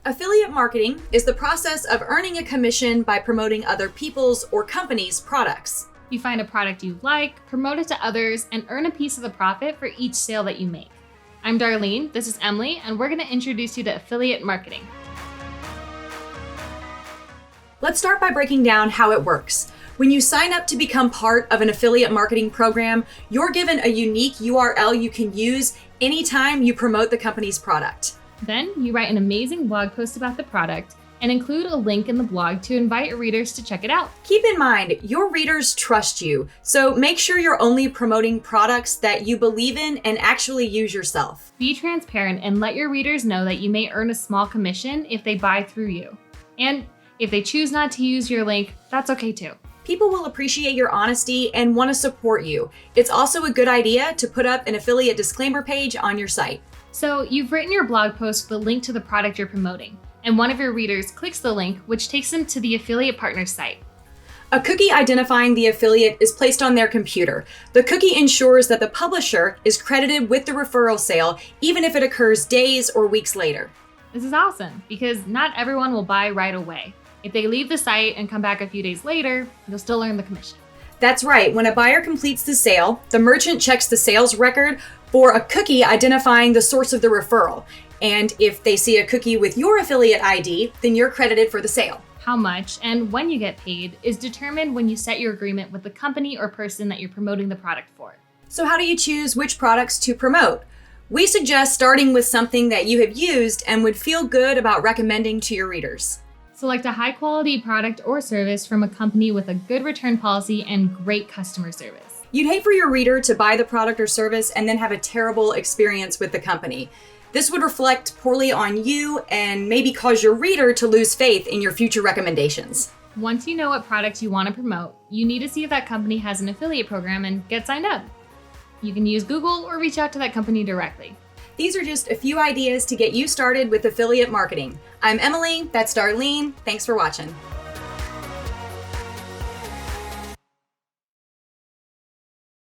Affiliate marketing is the process of earning a commission by promoting other people's or companies' products. You find a product you like, promote it to others, and earn a piece of the profit for each sale that you make. I'm Darlene, this is Emily, and we're going to introduce you to affiliate marketing. Let's start by breaking down how it works. When you sign up to become part of an affiliate marketing program, you're given a unique URL you can use anytime you promote the company's product. Then you write an amazing blog post about the product and include a link in the blog to invite your readers to check it out. Keep in mind, your readers trust you, so make sure you're only promoting products that you believe in and actually use yourself. Be transparent and let your readers know that you may earn a small commission if they buy through you. And if they choose not to use your link, that's okay too. People will appreciate your honesty and want to support you. It's also a good idea to put up an affiliate disclaimer page on your site. So you've written your blog post with a link to the product you're promoting, and one of your readers clicks the link, which takes them to the affiliate partner's site. A cookie identifying the affiliate is placed on their computer. The cookie ensures that the publisher is credited with the referral sale, even if it occurs days or weeks later. This is awesome because not everyone will buy right away. If they leave the site and come back a few days later, you'll still earn the commission. That's right. When a buyer completes the sale, the merchant checks the sales record for a cookie identifying the source of the referral. And if they see a cookie with your affiliate ID, then you're credited for the sale. How much and when you get paid is determined when you set your agreement with the company or person that you're promoting the product for. So how do you choose which products to promote? We suggest starting with something that you have used and would feel good about recommending to your readers. Select a high-quality product or service from a company with a good return policy and great customer service. You'd hate for your reader to buy the product or service and then have a terrible experience with the company. This would reflect poorly on you and maybe cause your reader to lose faith in your future recommendations. Once you know what product you want to promote, you need to see if that company has an affiliate program and get signed up. You can use Google or reach out to that company directly. These are just a few ideas to get you started with affiliate marketing. I'm Emily, that's Darlene. Thanks for watching.